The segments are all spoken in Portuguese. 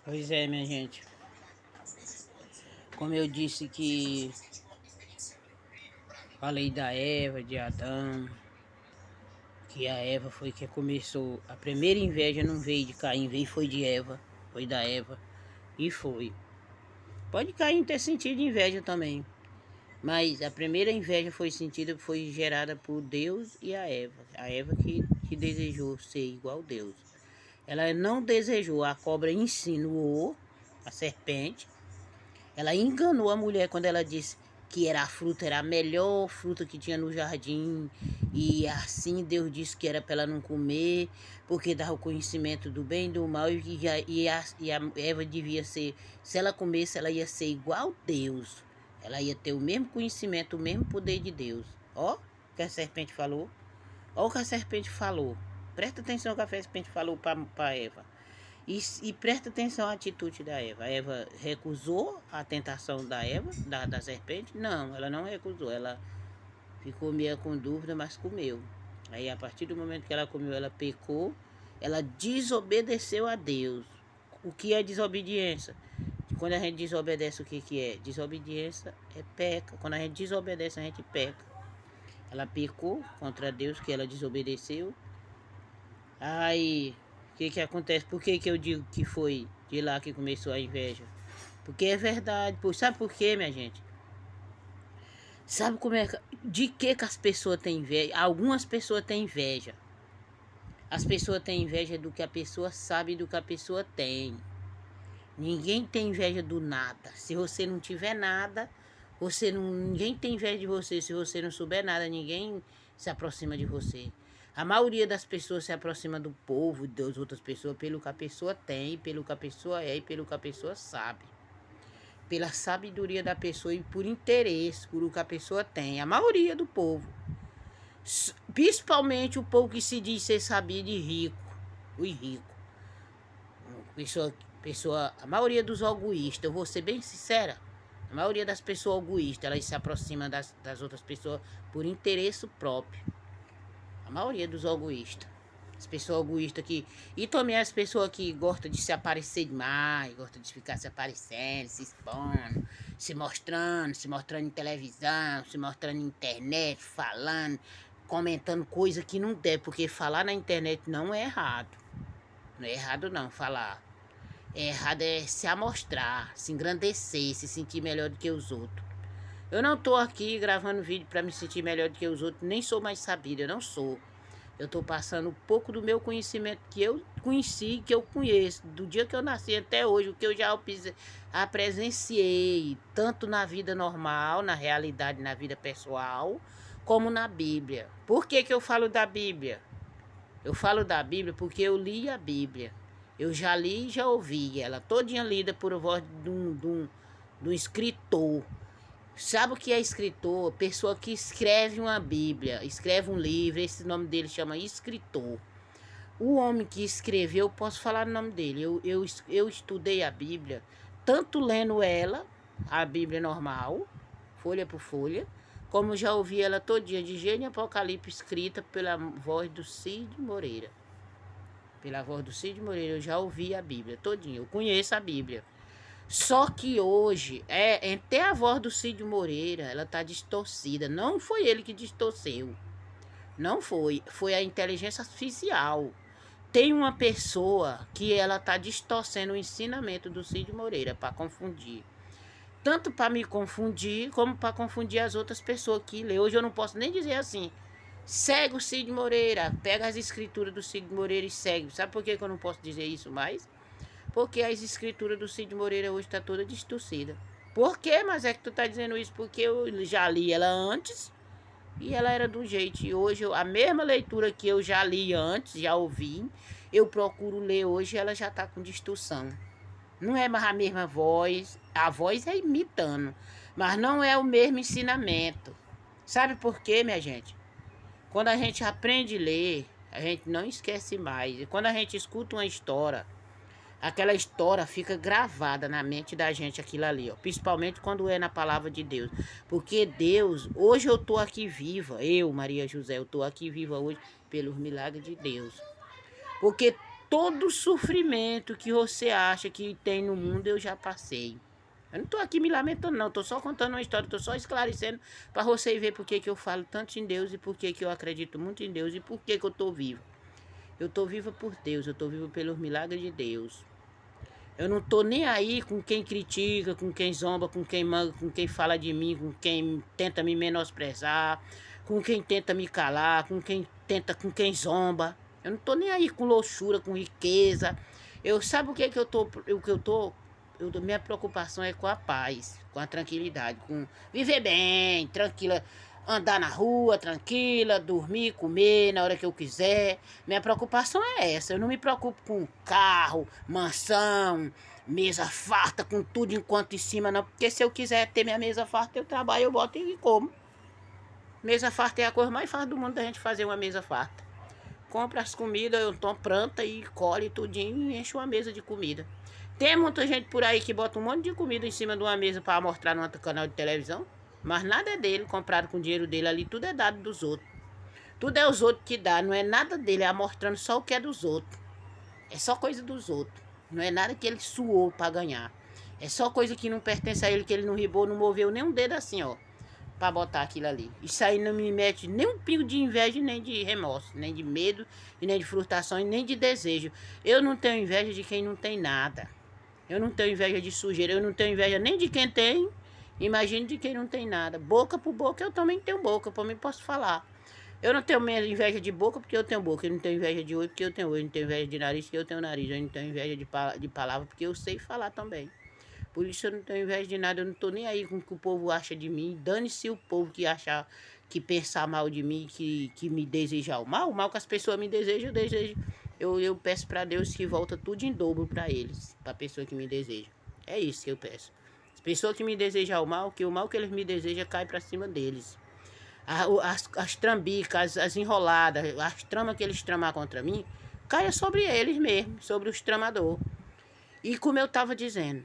Pois é, minha gente. Como eu disse que falei da Eva, de Adão, que a Eva foi que começou. A primeira inveja não veio de Caim, veio foi de Eva, foi da Eva. E foi. Pode Caim ter sentido inveja também. Mas a primeira inveja foi gerada por Deus e a Eva. A Eva que desejou ser igual a Deus. Ela não desejou, a cobra insinuou, a serpente. Ela enganou a mulher quando ela disse que era a fruta, era a melhor fruta que tinha no jardim. E assim Deus disse que era para ela não comer, porque dava o conhecimento do bem e do mal. E a Eva devia ser, se ela comesse, ela ia ser igual a Deus. Ela ia ter o mesmo conhecimento, o mesmo poder de Deus. Ó, o que a serpente falou. Ó o que a serpente falou. Presta atenção no que a serpente falou para Eva. E presta atenção à atitude da Eva. A Eva recusou a tentação da Eva, da serpente? Não, ela não recusou. Ela ficou meio com dúvida, mas comeu. Aí, a partir do momento que ela comeu, ela pecou, ela desobedeceu a Deus. O que é desobediência? Quando a gente desobedece, o que é? Desobediência é peca. Quando a gente desobedece, a gente peca. Ela pecou contra Deus, que ela desobedeceu. Aí, o que acontece? Por que eu digo que foi de lá que começou a inveja? Porque é verdade. Sabe por quê, minha gente? Sabe como é de que as pessoas têm inveja? Algumas pessoas têm inveja. As pessoas têm inveja do que a pessoa sabe, do que a pessoa tem. Ninguém tem inveja do nada. Se você não tiver nada, ninguém tem inveja de você. Se você não souber nada, ninguém se aproxima de você. A maioria das pessoas se aproxima do povo, das outras pessoas, pelo que a pessoa tem, pelo que a pessoa é e pelo que a pessoa sabe. Pela sabedoria da pessoa e por interesse, por o que a pessoa tem. A maioria do povo. Principalmente o povo que se diz ser sabido e rico. Os ricos. A maioria dos egoístas, eu vou ser bem sincera, a maioria das pessoas egoístas, elas se aproximam das outras pessoas por interesse próprio. A maioria dos egoístas. As pessoas egoístas que... E também as pessoas que gostam de se aparecer demais, gostam de ficar se aparecendo, se expondo, se mostrando em televisão, se mostrando na internet, falando, comentando coisa que não deve, porque falar na internet não é errado. Não é errado não, falar. É errado é se amostrar, se engrandecer, se sentir melhor do que os outros. Eu não tô aqui gravando vídeo para me sentir melhor do que os outros, nem sou mais sabida, eu não sou. Eu tô passando um pouco do meu conhecimento que eu conheci, que eu conheço, do dia que eu nasci até hoje, o que eu já presenciei, tanto na vida normal, na realidade, na vida pessoal, como na Bíblia. Por que eu falo da Bíblia? Eu falo da Bíblia porque eu li a Bíblia. Eu já li e já ouvi ela todinha lida por voz de um escritor. Sabe o que é escritor? Pessoa que escreve uma Bíblia, escreve um livro, esse nome dele chama escritor. O homem que escreveu, eu posso falar o nome dele. Eu estudei a Bíblia, tanto lendo ela, a Bíblia normal, folha por folha, como já ouvi ela todinha, de Gênesis e Apocalipse, escrita pela voz do Cid Moreira. Pela voz do Cid Moreira, eu já ouvi a Bíblia todinha, eu conheço a Bíblia. Só que hoje, até a voz do Cid Moreira, ela tá distorcida. Não foi ele que distorceu. Não foi. Foi a inteligência artificial. Tem uma pessoa que ela tá distorcendo o ensinamento do Cid Moreira para confundir. Tanto para me confundir, como para confundir as outras pessoas que lê. Hoje eu não posso nem dizer assim, segue o Cid Moreira, pega as escrituras do Cid Moreira e segue. Sabe por que eu não posso dizer isso mais? Porque as escrituras do Cid Moreira hoje está toda distorcida. Por que, mas é que tu tá dizendo isso? Porque eu já li ela antes e ela era de um jeito. E hoje, a mesma leitura que eu já li antes, já ouvi, eu procuro ler hoje e ela já tá com distorção. Não é mais a mesma voz, a voz é imitando, mas não é o mesmo ensinamento. Sabe por quê, minha gente? Quando a gente aprende a ler, a gente não esquece mais. E quando a gente escuta uma história, aquela história fica gravada na mente da gente, aquilo ali, ó. Principalmente quando é na palavra de Deus. Porque Deus, hoje eu tô aqui viva, eu, Maria José, eu tô aqui viva hoje pelos milagres de Deus. Porque todo sofrimento que você acha que tem no mundo, eu já passei. Eu não estou aqui me lamentando, não. Estou só contando uma história, estou só esclarecendo para você ver por que eu falo tanto em Deus e por que eu acredito muito em Deus e por que eu estou viva. Eu estou viva por Deus, eu estou viva pelos milagres de Deus. Eu não estou nem aí com quem critica, com quem zomba, com quem manga, com quem fala de mim, com quem tenta me menosprezar, com quem tenta me calar, com quem zomba. Eu não estou nem aí com loucura, com riqueza. Sabe o que eu tô, minha preocupação é com a paz, com a tranquilidade, com viver bem, tranquila, andar na rua, tranquila, dormir, comer na hora que eu quiser. Minha preocupação é essa. Eu não me preocupo com carro, mansão, mesa farta, com tudo enquanto em cima, não. Porque se eu quiser ter minha mesa farta, eu trabalho, eu boto e como. Mesa farta é a coisa mais fácil do mundo da gente fazer uma mesa farta. Compra as comidas, eu tô pronta e colhe tudinho e enche uma mesa de comida. Tem muita gente por aí que bota um monte de comida em cima de uma mesa para mostrar no outro canal de televisão. Mas nada é dele, comprado com o dinheiro dele ali, tudo é dado dos outros. Tudo é os outros que dá, não é nada dele, é mostrando só o que é dos outros. É só coisa dos outros. Não é nada que ele suou para ganhar. É só coisa que não pertence a ele, que ele não ribou, não moveu nem um dedo assim, ó. Pra botar aquilo ali. Isso aí não me mete nem um pingo de inveja, nem de remorso, nem de medo, e nem de frustração, e nem de desejo. Eu não tenho inveja de quem não tem nada. Eu não tenho inveja de sujeira, eu não tenho inveja nem de quem tem, imagine de quem não tem nada. Boca por boca, eu também tenho boca, por mim posso falar. Eu não tenho menos inveja de boca porque eu tenho boca, eu não tenho inveja de olho porque eu tenho olho, eu não tenho inveja de nariz porque eu tenho nariz, eu não tenho inveja de palavra porque eu sei falar também. Por isso eu não tenho inveja de nada, eu não tô nem aí com o que o povo acha de mim. Dane-se o povo que achar, que pensar mal de mim, que me desejar o mal que as pessoas me desejam, eu desejo. Eu peço para Deus que volta tudo em dobro para eles, para a pessoa que me deseja. É isso que eu peço. As pessoas que me desejam o mal que eles me desejam cai para cima deles. As trambicas, as enroladas, as tramas que eles tramam contra mim, caia sobre eles mesmo, sobre os tramadores. E como eu estava dizendo,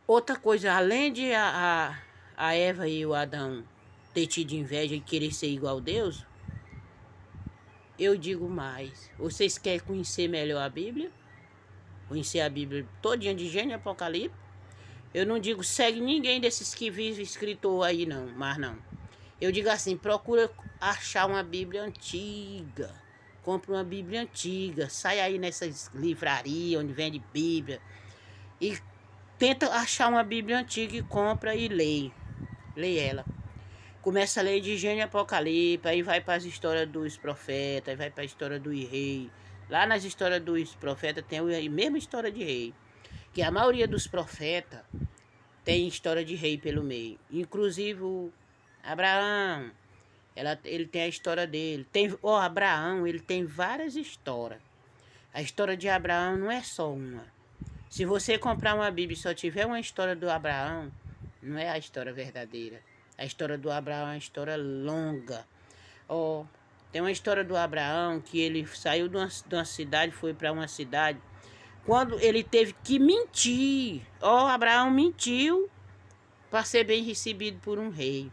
outra coisa, além de a Eva e o Adão ter tido inveja e querer ser igual a Deus, eu digo mais. Vocês querem conhecer melhor a Bíblia? Conhecer a Bíblia todinha de Gênesis e Apocalipse? Eu não digo segue ninguém desses que vive escritor aí não, mas não. Eu digo assim, procura achar uma Bíblia antiga. Compre uma Bíblia antiga. Sai aí nessas livrarias onde vende Bíblia. E tenta achar uma Bíblia antiga e compra e lê. Lê ela. Começa a ler de Gênesis e Apocalipse, aí vai para as histórias dos profetas, aí vai para a história do rei. Lá nas histórias dos profetas tem a mesma história de rei. Que a maioria dos profetas tem história de rei pelo meio. Inclusive o Abraão, ele tem a história dele. Abraão, ele tem várias histórias. A história de Abraão não é só uma. Se você comprar uma Bíblia e só tiver uma história do Abraão, não é a história verdadeira. A história do Abraão é uma história longa. Tem uma história do Abraão que ele saiu de uma cidade, foi para uma cidade, quando ele teve que mentir. Abraão mentiu para ser bem recebido por um rei.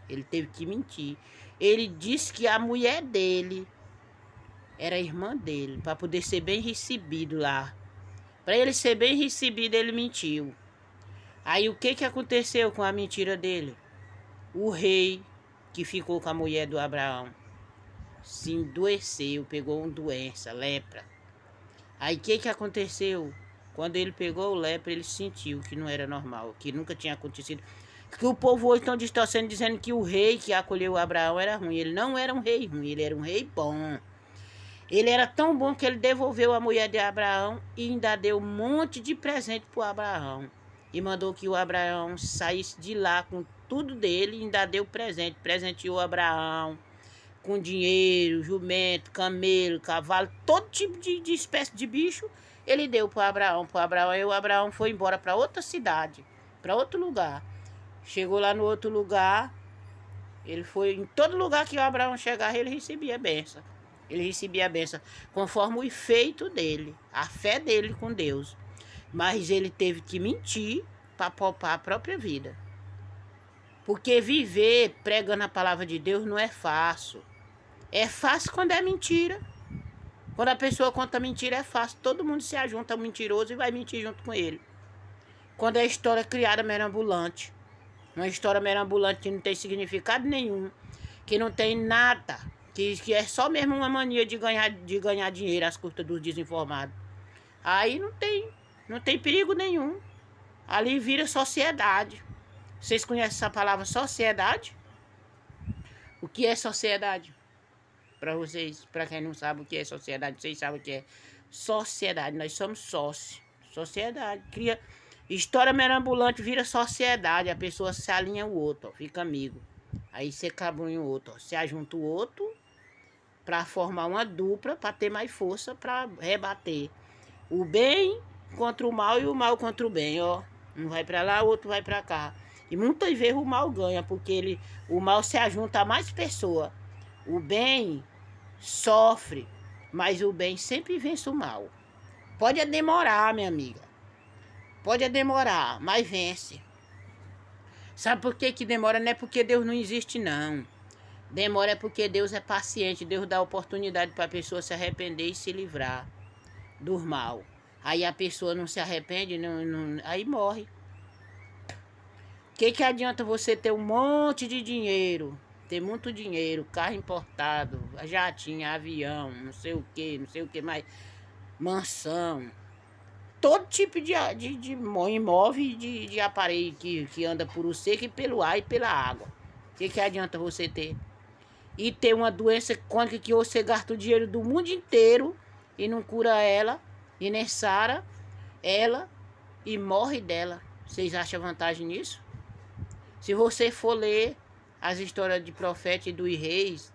Ele teve que mentir. Ele disse que a mulher dele era irmã dele, para poder ser bem recebido lá. Para ele ser bem recebido, ele mentiu. Aí o que aconteceu com a mentira dele? O rei que ficou com a mulher do Abraão se endoeceu, pegou uma doença, lepra. Aí o que aconteceu? Quando ele pegou o lepra, ele sentiu que não era normal, que nunca tinha acontecido. Que o povo hoje estão distorcendo, dizendo que o rei que acolheu o Abraão era ruim. Ele não era um rei ruim, ele era um rei bom. Ele era tão bom que ele devolveu a mulher de Abraão e ainda deu um monte de presente para o Abraão. E mandou que o Abraão saísse de lá com tudo dele e ainda deu presente. Presenteou Abraão com dinheiro, jumento, camelo, cavalo, todo tipo de espécie de bicho. Ele deu para Abraão. E o Abraão foi embora para outra cidade, para outro lugar. Chegou lá no outro lugar, ele foi em todo lugar que o Abraão chegava, ele recebia a benção. Ele recebia a benção conforme o efeito dele, a fé dele com Deus. Mas ele teve que mentir para poupar a própria vida. Porque viver pregando a palavra de Deus não é fácil. É fácil quando é mentira. Quando a pessoa conta mentira é fácil, todo mundo se ajunta ao mentiroso e vai mentir junto com ele. Quando é história criada merambulante, uma história merambulante que não tem significado nenhum, que não tem nada, que é só mesmo uma mania de ganhar dinheiro às custas dos desinformados. Aí não tem perigo nenhum. Ali vira sociedade. Vocês conhecem essa palavra sociedade? O que é sociedade? Para vocês, para quem não sabe o que é sociedade, vocês sabem o que é sociedade. Nós somos sócios. Sociedade. Cria história merambulante, vira sociedade. A pessoa se alinha o outro, ó, fica amigo. Aí você cabrunha o outro, ó, se ajunta o outro para formar uma dupla, para ter mais força para rebater. O bem contra o mal e o mal contra o bem, ó. Um vai para lá, o outro vai para cá. E muitas vezes o mal ganha, porque o mal se ajunta a mais pessoas. O bem sofre, mas o bem sempre vence o mal. Pode demorar, minha amiga. Pode demorar, mas vence. Sabe por que demora? Não é porque Deus não existe, não. Demora é porque Deus é paciente. Deus dá oportunidade para a pessoa se arrepender e se livrar do mal. Aí a pessoa não se arrepende, aí morre. O que adianta você ter um monte de dinheiro, ter muito dinheiro, carro importado, jatinho, avião, não sei o que mais, mansão, todo tipo de imóvel e de aparelho que anda por o seco e pelo ar e pela água. O que adianta você ter? E ter uma doença crônica que você gasta o dinheiro do mundo inteiro e não cura ela, e nem sara ela e morre dela. Vocês acham vantagem nisso? Se você for ler as histórias de profeta e dos reis,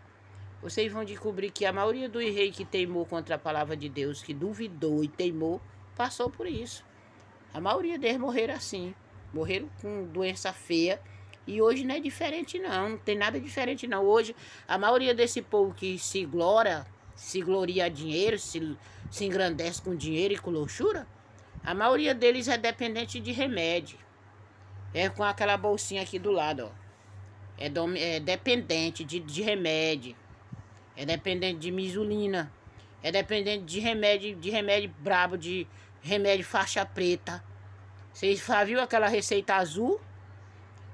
vocês vão descobrir que a maioria dos reis que teimou contra a palavra de Deus, que duvidou e teimou, passou por isso. A maioria deles morreram assim. Morreram com doença feia. E hoje não é diferente não tem nada diferente não. Hoje, a maioria desse povo que se gloria a dinheiro, se engrandece com dinheiro e com luxúria, a maioria deles é dependente de remédio. É com aquela bolsinha aqui do lado, ó. É dependente de remédio. É dependente de misulina. É dependente de remédio brabo, de remédio faixa preta. Vocês já viram aquela receita azul?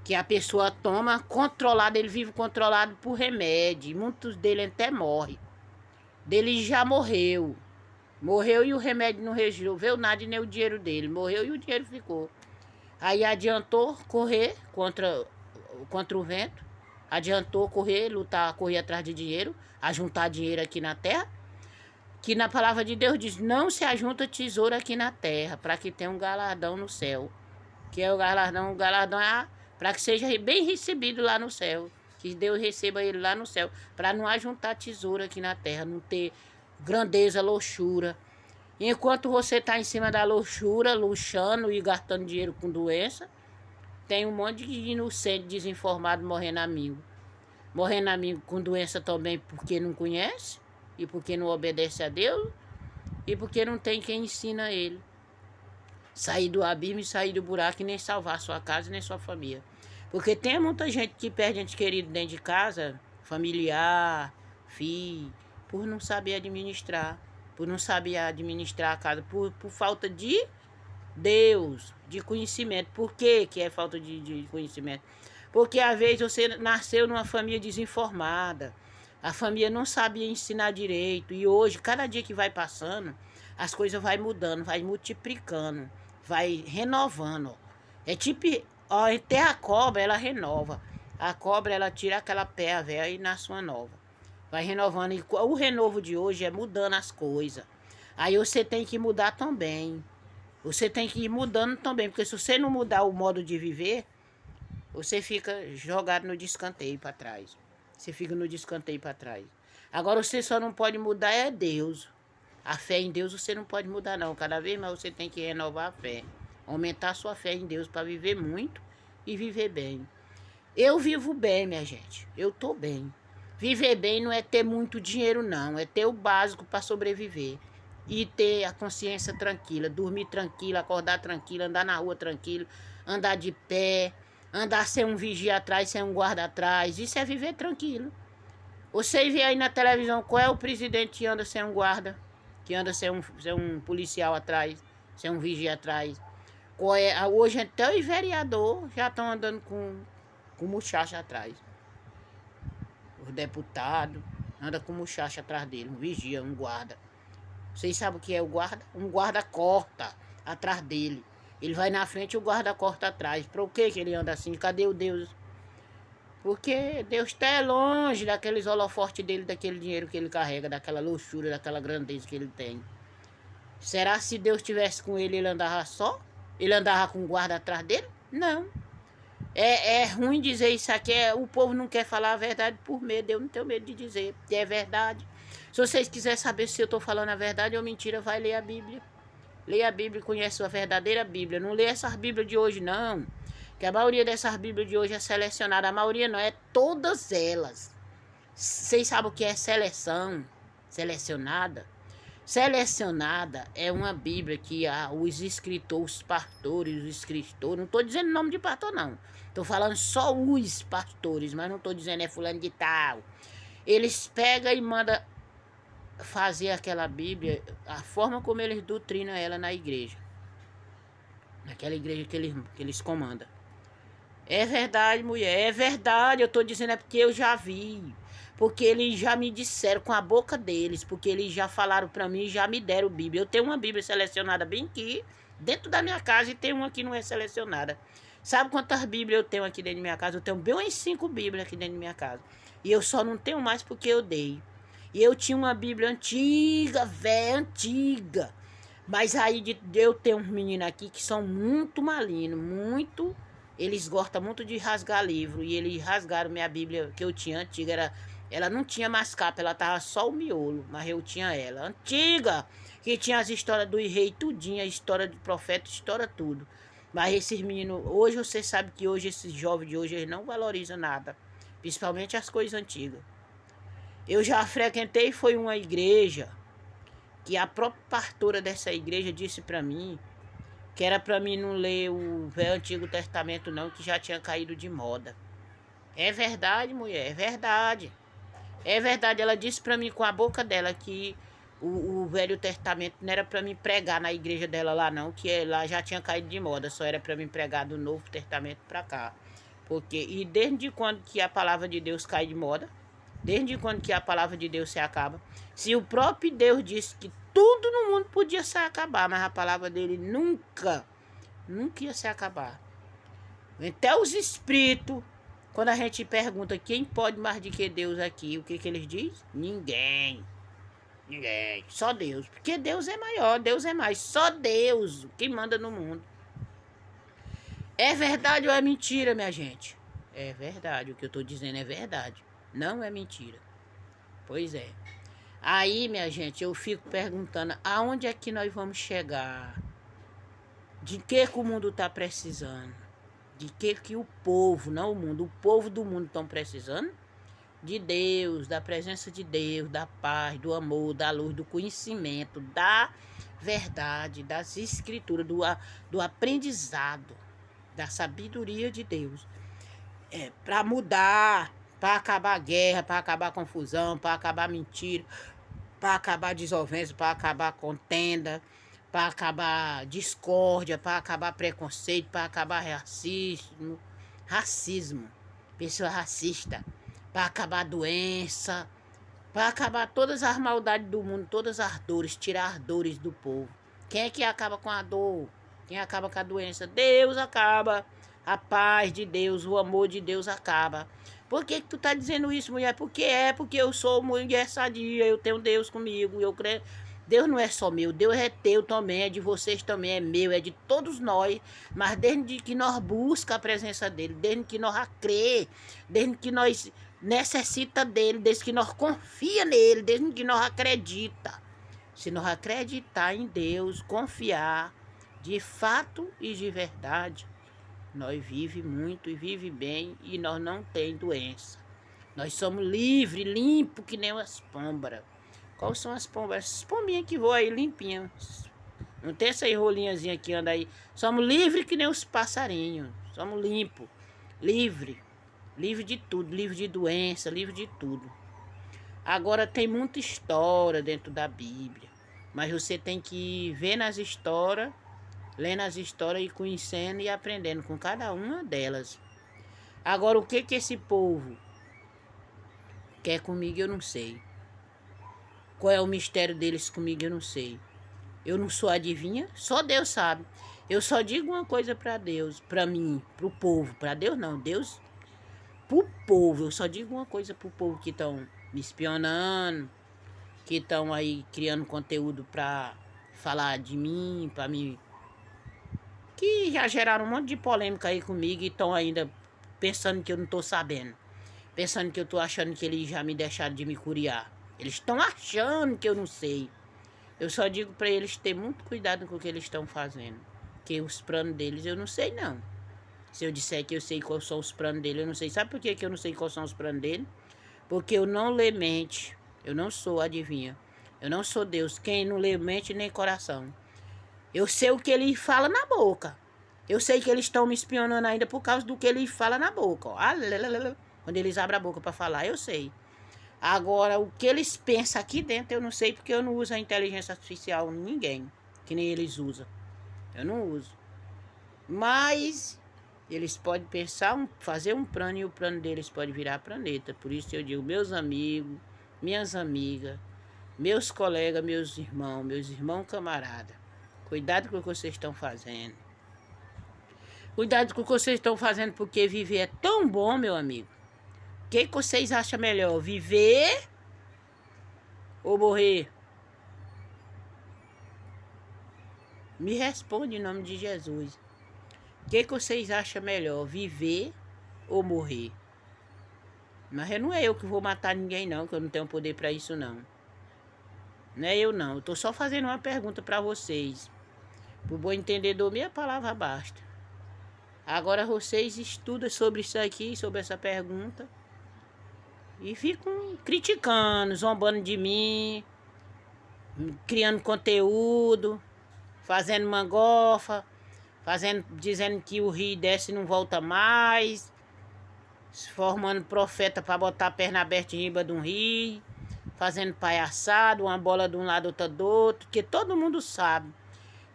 Que a pessoa toma controlado, ele vive controlado por remédio. Muitos dele até morrem. Dele já morreu. Morreu e o remédio não resolveu nada e nem o dinheiro dele. Morreu e o dinheiro ficou. Aí adiantou correr contra o vento. Adiantou correr, lutar, correr atrás de dinheiro. Ajuntar dinheiro aqui na terra. Que na palavra de Deus diz, não se ajunta tesouro aqui na terra, para que tenha um galardão no céu. Que é o galardão é para que seja bem recebido lá no céu. Que Deus receba ele lá no céu. Para não ajuntar tesouro aqui na terra, não ter grandeza, luxúria. Enquanto você está em cima da luxúria, luxando e gastando dinheiro com doença, tem um monte de inocente, desinformado morrendo amigo. Morrendo amigo com doença também porque não conhece, e porque não obedece a Deus, e porque não tem quem ensina ele. Sair do abismo e sair do buraco e nem salvar sua casa nem sua família. Porque tem muita gente que perde ente querido dentro de casa, familiar, filho, por não saber administrar. Por não saber administrar a casa, por falta de Deus, de conhecimento. Por que é falta de conhecimento? Porque às vezes você nasceu numa família desinformada, a família não sabia ensinar direito, e hoje, cada dia que vai passando, as coisas vai mudando, vai multiplicando, vai renovando. É tipo, ó, até a cobra, ela renova. A cobra, ela tira aquela pé velha e nasce uma nova. Vai renovando. E o renovo de hoje é mudando as coisas. Aí você tem que mudar também. Você tem que ir mudando também. Porque se você não mudar o modo de viver, você fica jogado no descanteio para trás. Você fica no descanteio para trás. Agora você só não pode mudar é Deus. A fé em Deus você não pode mudar não. Cada vez mais você tem que renovar a fé. Aumentar a sua fé em Deus para viver muito e viver bem. Eu vivo bem, minha gente. Eu tô bem. Viver bem não é ter muito dinheiro, não. É ter o básico para sobreviver. E ter a consciência tranquila. Dormir tranquilo, acordar tranquilo, andar na rua tranquilo, andar de pé, andar sem um vigia atrás, sem um guarda atrás. Isso é viver tranquilo. Você vê aí na televisão qual é o presidente que anda sem um guarda? que anda sem um policial atrás, sem um vigia atrás. Hoje até os vereadores já estão andando com muchacha atrás. Os deputados andam com muchacha atrás dele, um vigia, um guarda. Vocês sabem o que é o guarda? Um guarda corta atrás dele. Ele vai na frente e o guarda corta atrás. Por que ele anda assim? Cadê o Deus? Porque Deus está longe daqueles holofortes dele, daquele dinheiro que ele carrega, daquela luxúria, daquela grandeza que ele tem. Será se Deus estivesse com ele, ele andava só? Ele andava com guarda atrás dele? Não. É ruim dizer isso aqui. O povo não quer falar a verdade por medo. Eu não tenho medo de dizer que é verdade. Se vocês quiserem saber se eu estou falando a verdade ou mentira, vai ler a Bíblia. Leia a Bíblia e conhece a verdadeira Bíblia. Não lê essas Bíblias de hoje, não. Que a maioria dessas Bíblias de hoje é selecionada. A maioria não, é todas elas. Vocês sabem o que é seleção? Selecionada? Selecionada é uma Bíblia que os escritores, os pastores, os escritores, não estou dizendo nome de pastor, não. Estou falando só os pastores, mas não estou dizendo é fulano de tal. Eles pegam e mandam fazer aquela Bíblia, a forma como eles doutrinam ela na igreja. Naquela igreja que eles comandam. É verdade, mulher, é verdade. Eu estou dizendo é porque eu já vi. Porque eles já me disseram com a boca deles, porque eles já falaram para mim e já me deram Bíblia. Eu tenho uma Bíblia selecionada bem aqui, dentro da minha casa, e tem uma que não é selecionada. Sabe quantas Bíblias eu tenho aqui dentro da minha casa? Eu tenho bem umas 5 Bíblias aqui dentro da minha casa. E eu só não tenho mais porque eu dei. E eu tinha uma Bíblia antiga, velha, antiga. Mas aí eu tenho uns meninos aqui que são muito malinos, muito... Eles gostam muito de rasgar livro. E eles rasgaram minha Bíblia que eu tinha antiga. Ela não tinha mais capa, ela tava só o miolo. Mas eu tinha ela. Antiga! Que tinha as histórias do rei, tudinho. A história do profeta, história tudo. Mas esses meninos... Hoje você sabe que hoje esses jovens de hoje, eles não valorizam nada. Principalmente as coisas antigas. Eu já frequentei, foi uma igreja... Que a própria pastora dessa igreja disse para mim... Que era para mim não ler o Velho Antigo Testamento não, que já tinha caído de moda. É verdade, mulher, é verdade. É verdade, ela disse para mim com a boca dela que o Velho Testamento não era para mim pregar na igreja dela lá não, que lá já tinha caído de moda, só era para mim pregar do Novo Testamento para cá. E desde quando que a palavra de Deus cai de moda? Desde quando que a palavra de Deus se acaba? Se o próprio Deus disse que tudo no mundo podia se acabar, mas a palavra dele nunca ia se acabar. Até os espíritos, quando a gente pergunta quem pode mais do que Deus aqui, o que eles dizem? Ninguém. Ninguém. Só Deus. Porque Deus é maior, Deus é mais. Só Deus, quem manda no mundo. É verdade ou é mentira, minha gente? É verdade, o que eu estou dizendo é verdade. Não é mentira. Pois é. Aí, minha gente, eu fico perguntando, aonde é que nós vamos chegar? De que o mundo está precisando? De que o povo, não o mundo, o povo do mundo estão precisando? De Deus, da presença de Deus, da paz, do amor, da luz, do conhecimento, da verdade, das escrituras, do aprendizado, da sabedoria de Deus. Para mudar, para acabar a guerra, para acabar a confusão, para acabar a mentira, para acabar a desavença, para acabar a contenda, para acabar a discórdia, para acabar preconceito, para acabar racismo, pessoa racista, para acabar a doença, para acabar todas as maldades do mundo, todas as dores, tirar as dores do povo. Quem é que acaba com a dor? Quem acaba com a doença? Deus acaba. A paz de Deus, o amor de Deus acaba. Por que tu tá dizendo isso, mulher? Porque eu sou mulher sadia, eu tenho Deus comigo, eu creio. Deus não é só meu, Deus é teu também, é de vocês também, é meu, é de todos nós. Mas desde que nós buscamos a presença dele, desde que nós crê, desde que nós necessita dele, desde que nós confia nele, desde que nós acredita. Se nós acreditar em Deus, confiar de fato e de verdade, nós vive muito e vive bem e nós não tem doença. Nós somos livres, limpos que nem as pombras. Quais são as pombras? Essas pombinhas que voam aí limpinhas. Não tem essa rolinhazinha que anda aí. Somos livres que nem os passarinhos. Somos limpos. Livre. Livre de tudo. Livre de doença. Livre de tudo. Agora tem muita história dentro da Bíblia. Mas você tem que ver nas histórias, lendo as histórias e conhecendo e aprendendo com cada uma delas. Agora, o que esse povo quer comigo, eu não sei. Qual é o mistério deles comigo, eu não sei. Eu não sou adivinha, só Deus sabe. Eu só digo uma coisa para Deus, para mim, pro povo. Para Deus não, Deus pro povo. Eu só digo uma coisa pro povo que estão me espionando, que estão aí criando conteúdo para falar de mim, para mim, que já geraram um monte de polêmica aí comigo e estão ainda pensando que eu não tô sabendo. Pensando que eu tô achando que eles já me deixaram de me curiar. Eles estão achando que eu não sei. Eu só digo para eles ter muito cuidado com o que eles estão fazendo. Que os planos deles eu não sei não. Se eu disser que eu sei quais são os planos dele, eu não sei. Sabe por que eu não sei quais são os planos dele? Porque eu não lê mente. Eu não sou adivinha. Eu não sou Deus. Quem não lê mente nem coração. Eu sei o que ele fala na boca. Eu sei que eles estão me espionando ainda por causa do que ele fala na boca. Ó. Quando eles abrem a boca para falar, eu sei. Agora, o que eles pensam aqui dentro, eu não sei, porque eu não uso a inteligência artificial em ninguém, que nem eles usam. Eu não uso. Mas eles podem pensar, fazer um plano, e o plano deles pode virar planeta. Por isso eu digo, meus amigos, minhas amigas, meus colegas, meus irmãos camaradas, cuidado com o que vocês estão fazendo. Cuidado com o que vocês estão fazendo, porque viver é tão bom, meu amigo. O que vocês acham melhor? Viver ou morrer? Me responde em nome de Jesus. O que vocês acham melhor? Viver ou morrer? Mas não é eu que vou matar ninguém não, que eu não tenho poder para isso não. Não é eu não. Eu tô só fazendo uma pergunta para vocês. Pro bom entendedor, minha palavra basta. Agora vocês estudam sobre isso aqui, sobre essa pergunta. E ficam criticando, zombando de mim, criando conteúdo, fazendo mangofa, dizendo que o rio desce e não volta mais, formando profeta para botar a perna aberta em riba de um rio, fazendo palhaçada, uma bola de um lado, outra do outro, porque todo mundo sabe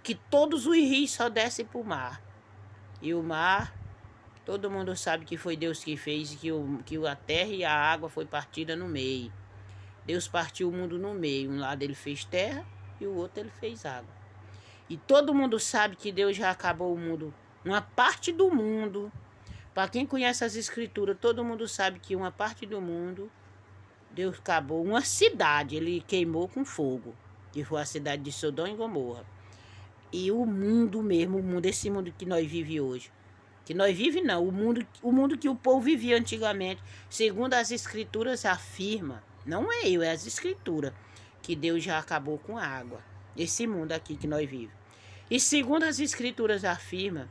que todos os rios só descem para o mar. E o mar, todo mundo sabe que foi Deus que fez, que a terra e a água foi partida no meio. Deus partiu o mundo no meio. Um lado ele fez terra e o outro ele fez água. E todo mundo sabe que Deus já acabou o mundo. Uma parte do mundo. Para quem conhece as escrituras, todo mundo sabe que uma parte do mundo, Deus acabou. Uma cidade, ele queimou com fogo. Que foi a cidade de Sodoma e Gomorra. E o mundo mesmo, esse mundo que nós vivemos hoje. Que nós vivemos não, o mundo que o povo vivia antigamente. Segundo as escrituras afirma, não é eu, é as escrituras, que Deus já acabou com a água. Esse mundo aqui que nós vivemos. E segundo as escrituras afirma,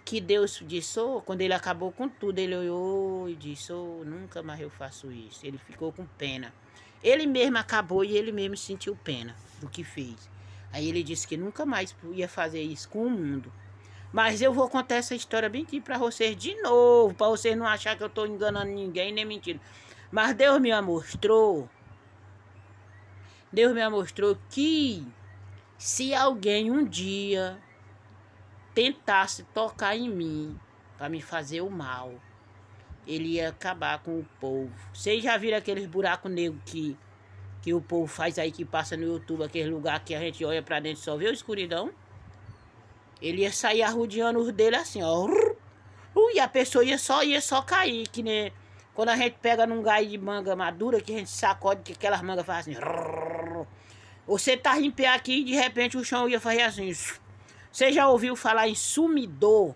que Deus disse, quando ele acabou com tudo, ele olhou e disse, nunca mais eu faço isso. Ele ficou com pena. Ele mesmo acabou e ele mesmo sentiu pena do que fez. Aí ele disse que nunca mais ia fazer isso com o mundo. Mas eu vou contar essa história bem aqui para vocês de novo, para vocês não acharem que eu estou enganando ninguém, nem mentindo. Mas Deus me mostrou que se alguém um dia tentasse tocar em mim para me fazer o mal, ele ia acabar com o povo. Vocês já viram aqueles buracos negros que o povo faz aí, que passa no YouTube, aquele lugar que a gente olha para dentro e só vê a escuridão? Ele ia sair arrodeando os dele assim, ó. E a pessoa ia só cair, que nem quando a gente pega num galho de manga madura, que a gente sacode, que aquelas mangas fazem assim. Você tá em pé aqui e de repente o chão ia fazer assim. Você já ouviu falar em sumidor?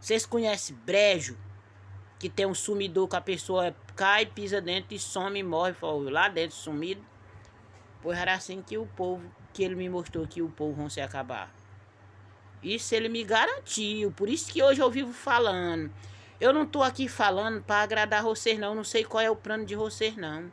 Vocês conhecem brejo? Que tem um sumidor que a pessoa cai, pisa dentro e some e morre. Lá dentro sumido. Pois era assim que o povo, que ele me mostrou que o povo vão se acabar. Isso ele me garantiu. Por isso que hoje eu vivo falando. Eu não tô aqui falando para agradar vocês não. Eu não sei qual é o plano de vocês não.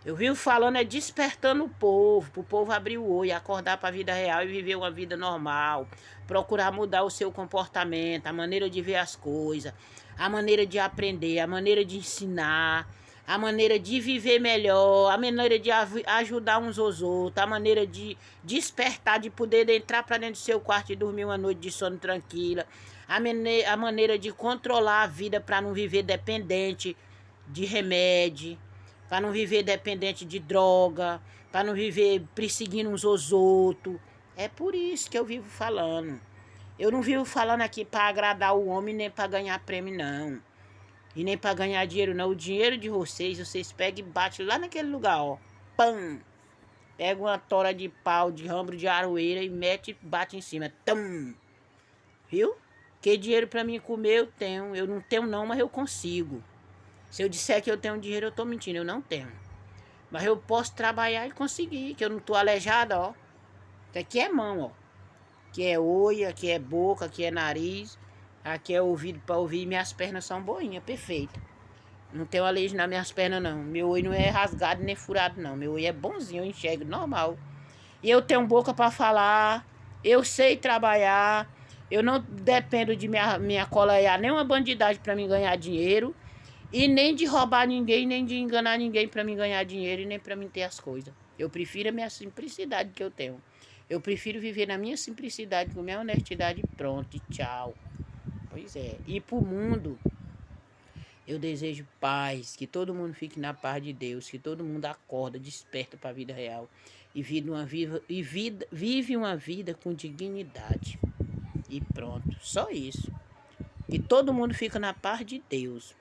Eu vivo falando despertando o povo. Para o povo abrir o olho, acordar para a vida real e viver uma vida normal. Procurar mudar o seu comportamento, a maneira de ver as coisas, a maneira de aprender, a maneira de ensinar. a maneira de viver melhor, a maneira de ajudar uns aos outros, a maneira de despertar, de poder entrar para dentro do seu quarto e dormir uma noite de sono tranquila, a maneira de controlar a vida para não viver dependente de remédio, para não viver dependente de droga, para não viver perseguindo uns aos outros. É por isso que eu vivo falando. Eu não vivo falando aqui para agradar o homem nem para ganhar prêmio, não. E nem para ganhar dinheiro, não. O dinheiro de vocês pegam e batem lá naquele lugar, ó. Pam! Pega uma tora de pau, de ramo de aroeira e mete e bate em cima. Tum! Viu? Que dinheiro para mim comer eu tenho. Eu não tenho não, mas eu consigo. Se eu disser que eu tenho dinheiro, eu tô mentindo. Eu não tenho. Mas eu posso trabalhar e conseguir, que eu não tô aleijada, ó. Isso aqui é mão, ó. Aqui é olho, aqui é boca, aqui é nariz. Aqui é ouvido para ouvir. Minhas pernas são boinhas, perfeito. Não tenho alergia nas minhas pernas, não. Meu olho não é rasgado nem furado, não. Meu olho é bonzinho, eu enxergo normal. E eu tenho boca para falar. Eu sei trabalhar. Eu não dependo de minha colear nenhuma bandidagem para me ganhar dinheiro. E nem de roubar ninguém, nem de enganar ninguém para me ganhar dinheiro e nem para me ter as coisas. Eu prefiro a minha simplicidade que eu tenho. Eu prefiro viver na minha simplicidade, com minha honestidade, pronto, e tchau. Pois é. E pro mundo, eu desejo paz, que todo mundo fique na paz de Deus, que todo mundo acorda, desperta para a vida real e vive uma vida com dignidade. E pronto, só isso. E todo mundo fica na paz de Deus.